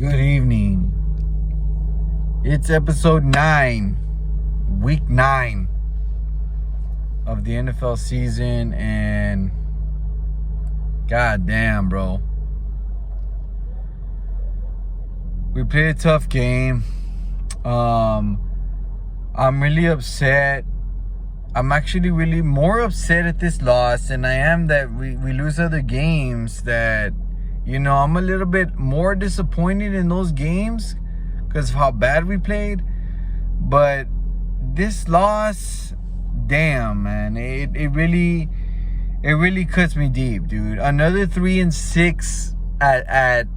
Good evening. It's episode 9, week 9 of the NFL season, and god damn, bro. We played a tough game. I'm really upset. I'm actually really more upset at this loss than I am that we lose other games. That, I'm a little bit more disappointed in those games because of how bad we played. But this loss, damn, man, it really cuts me deep, dude. Another 3-6 at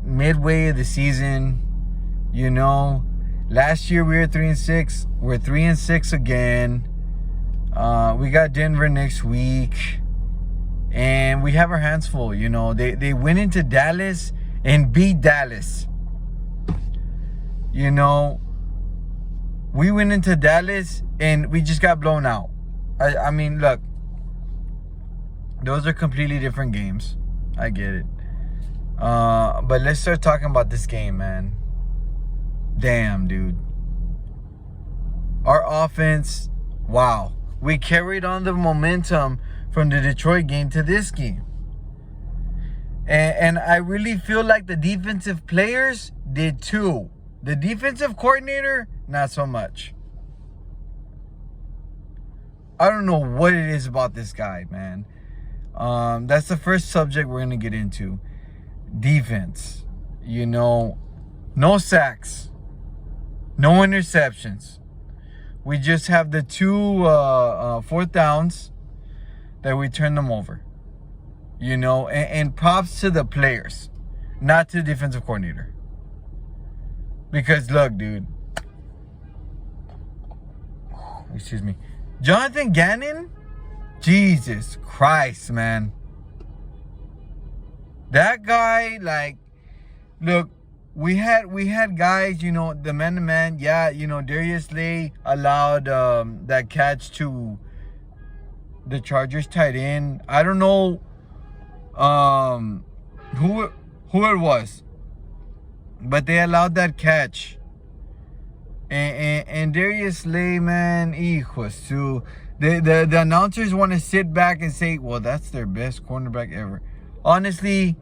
midway of the season. Last year we were 3-6. We're 3-6 again. We got Denver next week, and we have our hands full. They went into Dallas and beat Dallas. We went into Dallas and we just got blown out. I mean, look, those are completely different games. I get it. But let's start talking about this game, man. Damn, dude. Our offense, wow. We carried on the momentum from the Detroit game to this game. And I really feel like the defensive players did too. The defensive coordinator, not so much. I don't know what it is about this guy, man. That's the first subject we're going to get into. Defense. No sacks. No interceptions. We just have the two fourth downs that we turn them over. And props to the players, not to the defensive coordinator. Because look, dude. Excuse me. Jonathan Gannon? Jesus Christ, man. That guy, look, we had guys, the man-to-man. Yeah, Darius Slay allowed that catch to the Chargers tight end. I don't know who it was, but they allowed that catch. And Darius Slay, man, hijos too. The announcers want to sit back and say, well, that's their best cornerback ever. Honestly,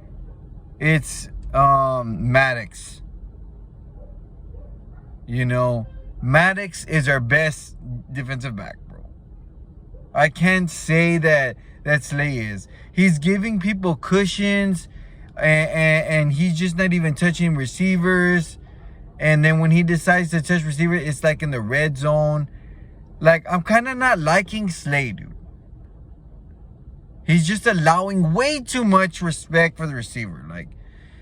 it's Maddox. Maddox is our best defensive back, bro. I can't say that Slay is. He's giving people cushions, and he's just not even touching receivers. And then when he decides to touch receiver, it's like in the red zone. I'm kind of not liking Slay, dude. He's just allowing way too much respect for the receiver.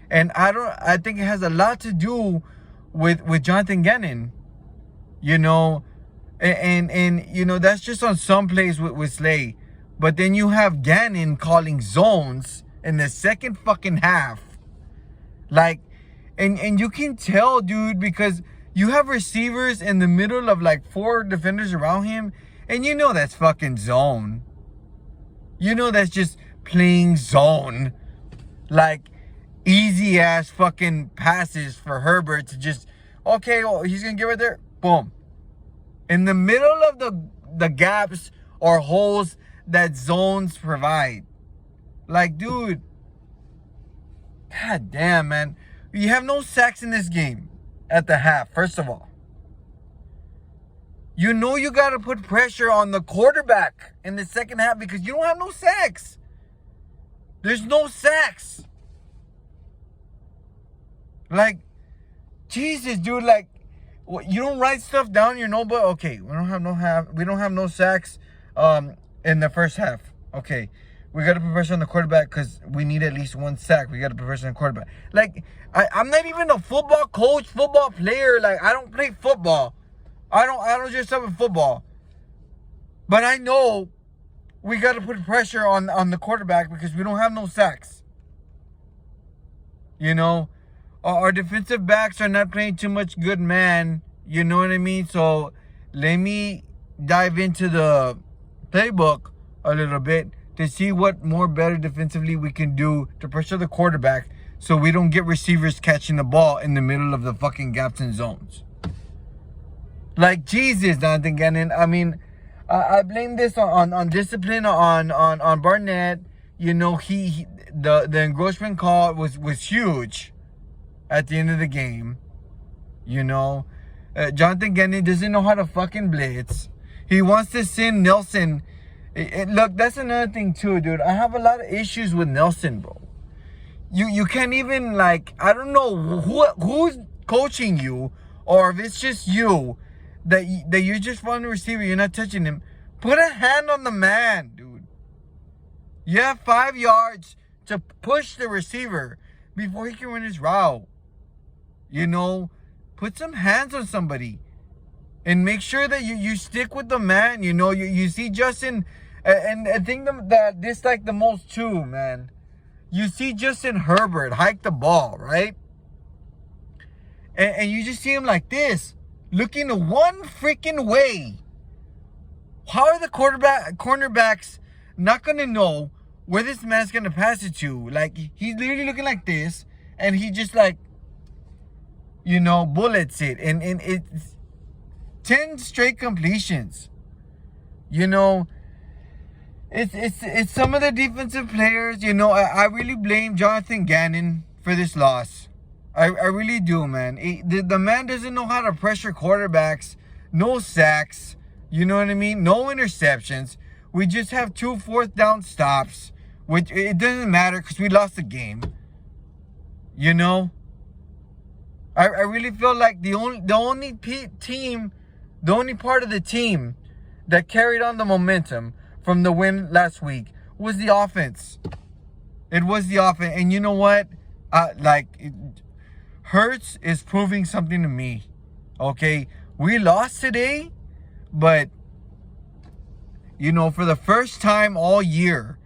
And I think it has a lot to do with Jonathan Gannon. And that's just on some plays with Slay. But then you have Gannon calling zones in the second fucking half. And you can tell, dude, because you have receivers in the middle of 4 defenders around him, and that's fucking zone. That's just playing zone. Easy ass fucking passes for Herbert to just, okay, well, he's gonna get right there, boom. In the middle of the gaps or holes that zones provide. Dude, god damn, man. You have no sacks in this game at the half, first of all. You got to put pressure on the quarterback in the second half because you don't have no sacks. There's no sacks. Jesus, dude, you don't write stuff down in your notebook. Okay, we don't have no sacks in the first half. Okay, we got to put pressure on the quarterback because we need at least 1 sack. We got to put pressure on the quarterback. I'm not even a football coach, football player. I don't play football. I don't just have football. But I know we got to put pressure on the quarterback because we don't have no sacks. Our defensive backs are not playing too much good man. You know what I mean? So let me dive into the playbook a little bit to see what more better defensively we can do to pressure the quarterback so we don't get receivers catching the ball in the middle of the fucking gaps and zones. Like, Jesus, Jonathan Gannon. I mean, I blame this on discipline on Barnett. You know, the engrossment call was huge at the end of the game. You know, Jonathan Gannon doesn't know how to fucking blitz. He wants to send Nelson. Look, that's another thing too, dude. I have a lot of issues with Nelson, bro. You can't even, like, I don't know who's coaching you, or if it's just you that you're just following the receiver, you're not touching him. Put a hand on the man, dude. You have 5 yards to push the receiver before he can run his route. You know, put some hands on somebody and make sure that you stick with the man. You know, you see Justin, and I think that I dislike the most too, man. You see Justin Herbert hike the ball, right? And you just see him like this, looking one freaking way. How are the cornerbacks not going to know where this man's going to pass it to? Like, he's literally looking like this, and he just, like, you know, bullets it. And it's 10 straight completions. You know, it's some of the defensive players. You know, I really blame Jonathan Gannon for this loss. I really do, man. The man doesn't know how to pressure quarterbacks. No sacks. You know what I mean? No interceptions. We just have 2 4th down stops, which it doesn't matter because we lost the game. You know, I really feel like the only part of the team that carried on the momentum from the win last week was the offense. It was the offense. And you know what? Hurts is proving something to me. Okay? We lost today, but, you know, for the first time all year,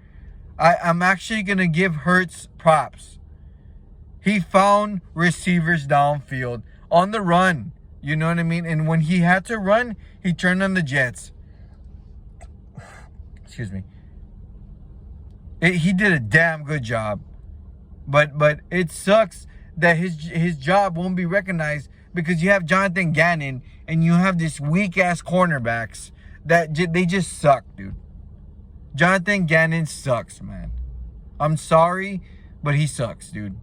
I'm actually going to give Hurts props. He found receivers downfield on the run. You know what I mean? And when he had to run, he turned on the Jets. Excuse me. He did a damn good job. But it sucks that his job won't be recognized because you have Jonathan Gannon and you have this weak-ass cornerbacks that they just suck, dude. Jonathan Gannon sucks, man. I'm sorry, but he sucks, dude.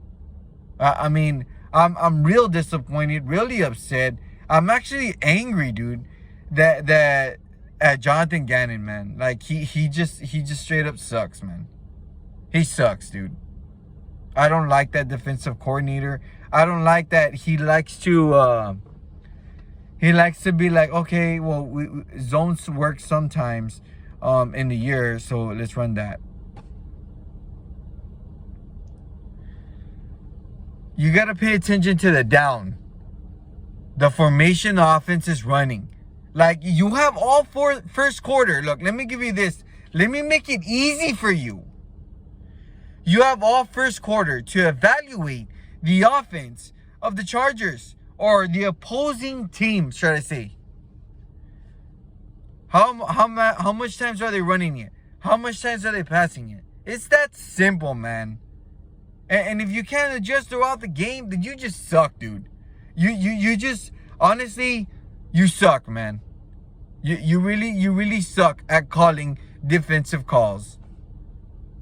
I mean, I'm real disappointed, really upset. I'm actually angry, dude, that at Jonathan Gannon, man. Like, he just straight up sucks, man. He sucks, dude. I don't like that defensive coordinator. I don't like that he likes to be like, okay, well, zones work sometimes in the year, so let's run that. You got to pay attention to the down. The formation the offense is running. Like, you have all first quarter. Look, let me give you this. Let me make it easy for you. You have all first quarter to evaluate the offense of the Chargers or the opposing team, should I say. How much times are they running it? How much times are they passing it? It's that simple, man. And if you can't adjust throughout the game, then you just suck, dude. You just, honestly, you suck, man. You really suck at calling defensive calls.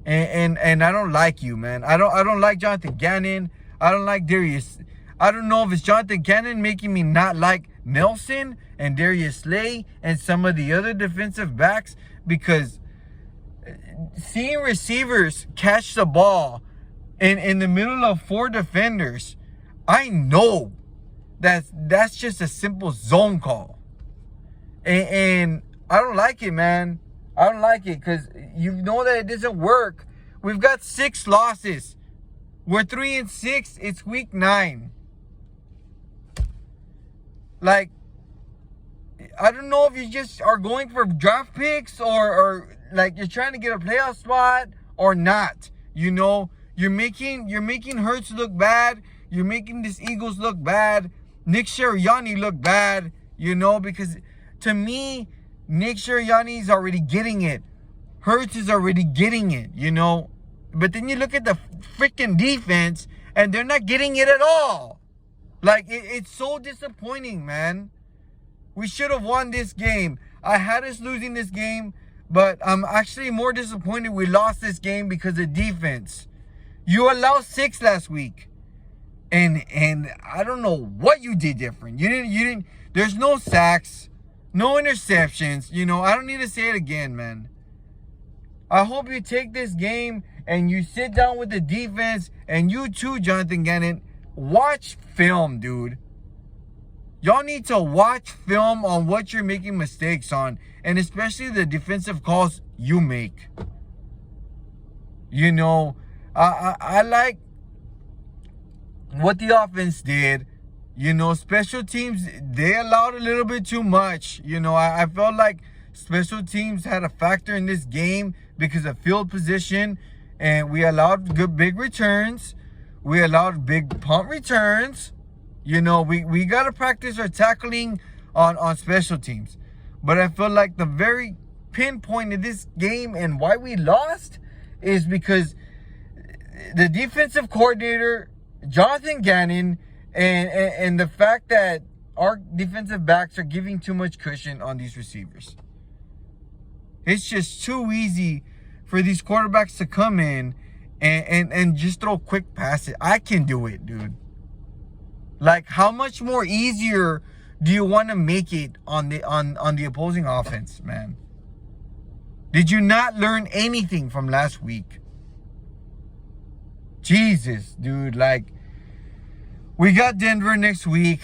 And I don't like you, man. I don't like Jonathan Gannon. I don't like Darius. I don't know if it's Jonathan Gannon making me not like Nelson and Darius Slay and some of the other defensive backs, because seeing receivers catch the ball in the middle of 4 defenders, I know that's just a simple zone call. And I don't like it, man. I don't like it because you know that it doesn't work. We've got 6 losses. We're 3-6. It's week 9. Like, I don't know if you just are going for draft picks or like you're trying to get a playoff spot or not. You know, you're making Hurts look bad. You're making this Eagles look bad. Nick Sirianni look bad. You know, because to me, Nick Sirianni's already getting it. Hurts is already getting it, you know. But then you look at the freaking defense and they're not getting it at all. Like, it's so disappointing, man. We should have won this game. I had us losing this game, but I'm actually more disappointed we lost this game because of defense. You allowed 6 last week. And I don't know what you did different. You didn't there's no sacks, no interceptions. You know, I don't need to say it again, man. I hope you take this game and you sit down with the defense, and you too, Jonathan Gannon, watch film, dude. Y'all need to watch film on what you're making mistakes on, and especially the defensive calls you make. You know, I like what the offense did. You know, special teams, they allowed a little bit too much. You know, I felt like special teams had a factor in this game because of field position, and we allowed good big returns. We allowed big punt returns. You know, we got to practice our tackling on special teams. But I feel like the very pinpoint of this game and why we lost is because the defensive coordinator, Jonathan Gannon, and the fact that our defensive backs are giving too much cushion on these receivers. It's just too easy for these quarterbacks to come in and just throw quick passes. I can do it, dude. Like, how much more easier do you want to make it on the opposing offense, man? Did you not learn anything from last week? Jesus, dude. Like, we got Denver next week.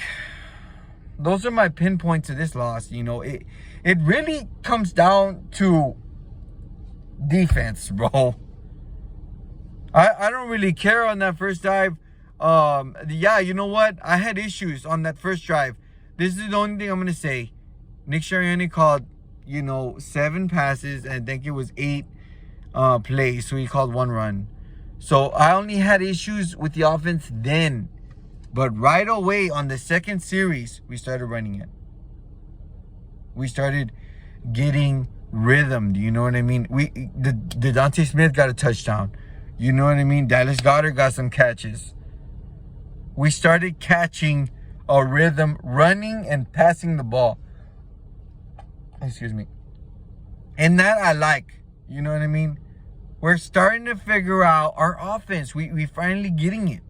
Those are my pinpoints of this loss. You know, it really comes down to defense, bro. I don't really care on that first drive. Yeah, you know what? I had issues on that first drive. This is the only thing I'm going to say. Nick Sirianni called, 7 passes, and I think it was 8 plays. So he called 1 run. So I only had issues with the offense then. But right away on the second series, we started running it. We started getting rhythm. Do you know what I mean? The Dante Smith got a touchdown. You know what I mean? Dallas Goedert got some catches. We started catching a rhythm, running and passing the ball. Excuse me. And that I like. You know what I mean? We're starting to figure out our offense. We finally getting it.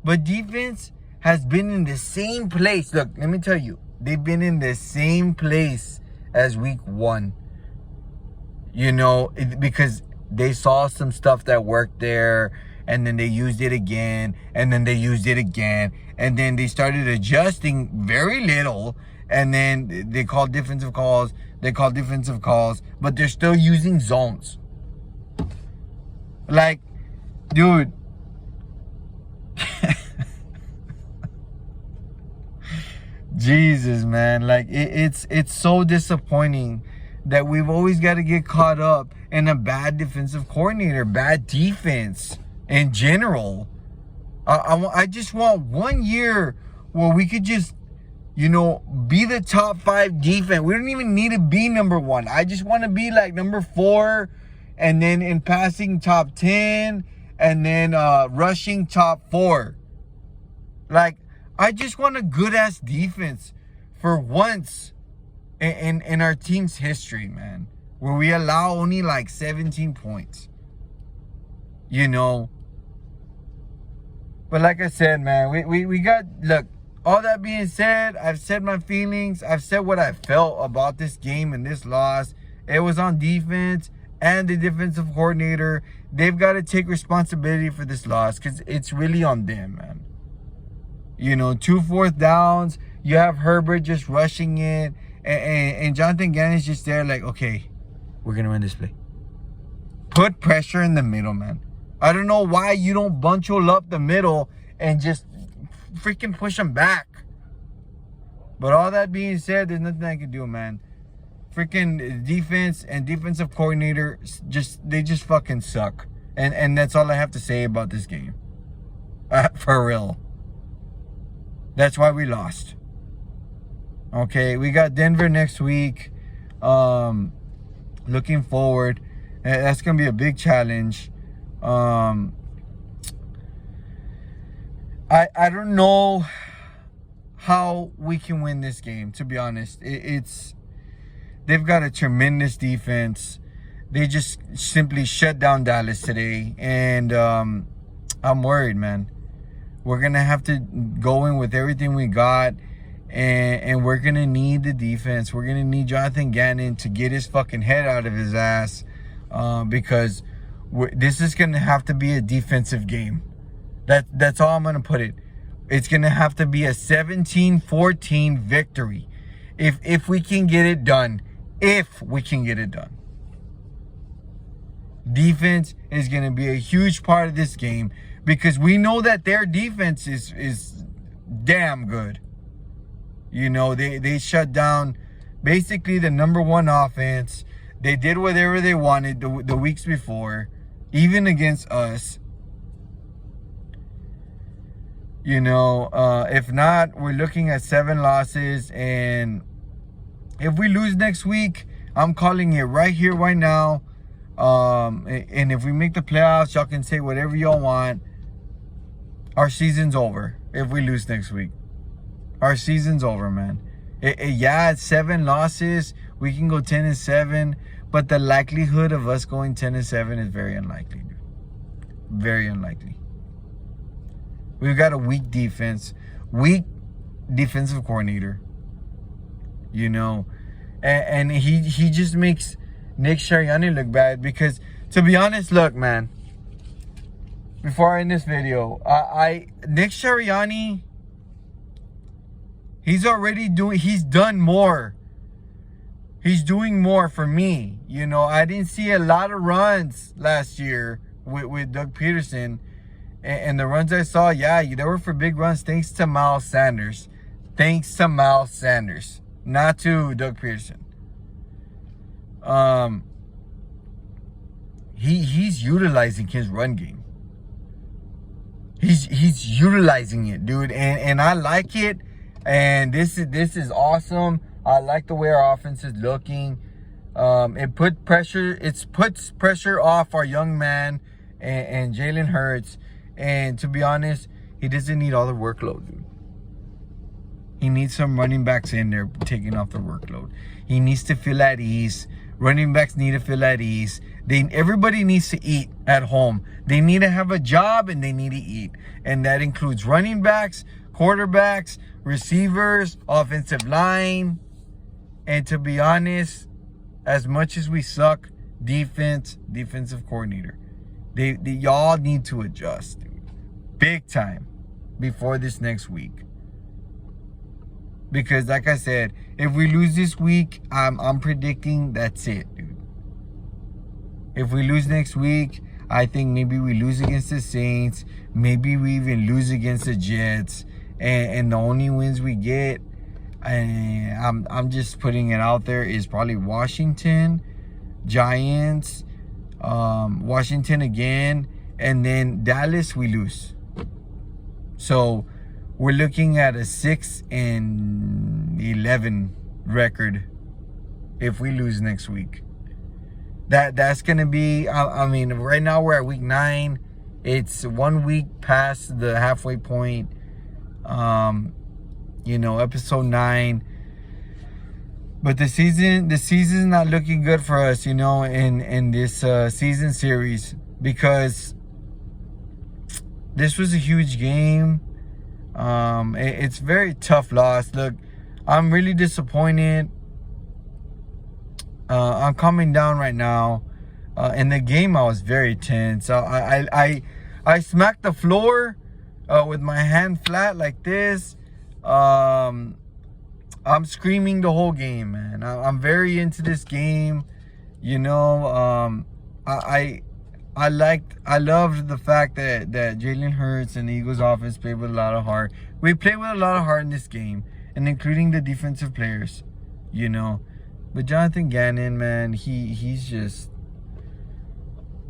But defense has been in the same place. Look, let me tell you. They've been in the same place as week 1. You know, because they saw some stuff that worked there, and then they used it again, and then they used it again, and then they started adjusting very little, and then they called defensive calls, but they're still using zones. Like, dude, Jesus, man, like it's so disappointing that we've always got to get caught up in a bad defensive coordinator, bad defense in general. I just want 1 year where we could just, be the top 5 defense. We don't even need to be number 1. I just want to be like number 4, and then in passing top 10, and then rushing top 4. Like, I just want a good-ass defense for once in our team's history, man, where we allow only like 17 points. But like I said, man, we got, look, all that being said, I've said my feelings. I've said what I felt about this game and this loss. It was on defense and the defensive coordinator. They've got to take responsibility for this loss because it's really on them, man. 2 fourth downs. You have Herbert just rushing it. And Jonathan Gannon's just there like, okay, we're going to win this play. Put pressure in the middle, man. I don't know why you don't bunch all up the middle and just freaking push them back. But all that being said, there's nothing I can do, man. Freaking defense and defensive coordinator, they just fucking suck. And that's all I have to say about this game. For real. That's why we lost. Okay, we got Denver next week. Looking forward. That's going to be a big challenge. I don't know how we can win this game, to be honest. They've got a tremendous defense. They just simply shut down Dallas today, and I'm worried, man. We're gonna have to go in with everything we got, and we're gonna need the defense. We're gonna need Jonathan Gannon to get his fucking head out of his ass, because this is gonna have to be a defensive game. That's all I'm gonna put it. It's gonna have to be a 17-14 victory, if we can get it done. If we can get it done. Defense is going to be a huge part of this game, because we know that their defense is damn good. You know, they shut down basically the number one offense. They did whatever they wanted the weeks before, even against us. You know, if not, we're looking at 7 losses, and if we lose next week, I'm calling it right here, right now. And if we make the playoffs, y'all can say whatever y'all want. Our season's over if we lose next week. Our season's over, man. Yeah, it's 7 losses. We can go 10-7, but the likelihood of us going 10-7 is very unlikely, dude. Very unlikely. We've got a weak defense, weak defensive coordinator. You know, and he just makes Nick Sirianni look bad, because, to be honest, look, man, before I end this video, Nick Sirianni, he's done more. He's doing more for me. You know, I didn't see a lot of runs last year with Doug Peterson, and the runs I saw, yeah, they were for big runs, thanks to Miles Sanders. Not to Doug Peterson. He's utilizing his run game. He's utilizing it, dude, and I like it. And this is awesome. I like the way our offense is looking. It puts pressure off our young man and Jalen Hurts. And to be honest, he doesn't need all the workload, dude. He needs some running backs in there taking off the workload. He needs to feel at ease. Running backs need to feel at ease. Everybody needs to eat at home. They need to have a job, and they need to eat. And that includes running backs, quarterbacks, receivers, offensive line. And to be honest, as much as we suck, defensive coordinator. Y'all need to adjust, dude. Big time before this next week. Because, like I said, if we lose this week, I'm predicting that's it, dude. If we lose next week, I think maybe we lose against the Saints. Maybe we even lose against the Jets. And the only wins we get, and I'm just putting it out there, is probably Washington, Giants, Washington again, and then Dallas we lose. So we're looking at a 6-11 record if we lose next week. That's gonna be, I mean, right now we're at week 9. It's 1 week past the halfway point. You know, episode 9. But the season's not looking good for us, you know, in this season series, because this was a huge game. It's very tough loss. Look, I'm really disappointed. I'm calming down right now. In the game, I was very tense. I smacked the floor with my hand flat like this. I'm screaming the whole game, man. I'm very into this game. You know, I loved the fact that Jalen Hurts and the Eagles offense played with a lot of heart. We played with a lot of heart in this game, and including the defensive players, you know. But Jonathan Gannon, man, he's just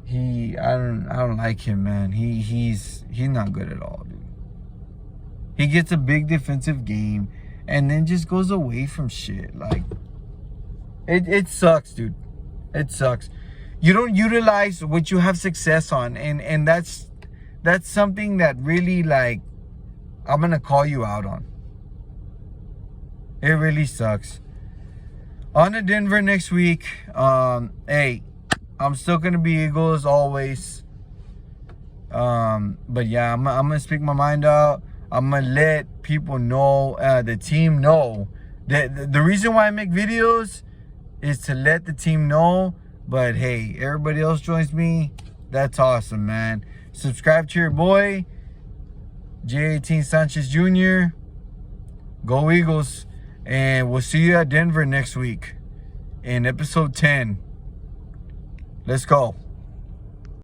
I don't like him, man. He's not good at all, dude. He gets a big defensive game and then just goes away from shit. Like, it sucks, dude. It sucks. You don't utilize what you have success on, and that's something that really, like, I'm going to call you out on. It really sucks. On to Denver next week. Hey, I'm still going to be Eagles always. But yeah, I'm going to speak my mind out. I'm going to let people know, the team know. The reason why I make videos is to let the team know. But hey, everybody else joins me. That's awesome, man. Subscribe to your boy, J18 Sanchez Jr. Go Eagles. And we'll see you at Denver next week in episode 10. Let's go.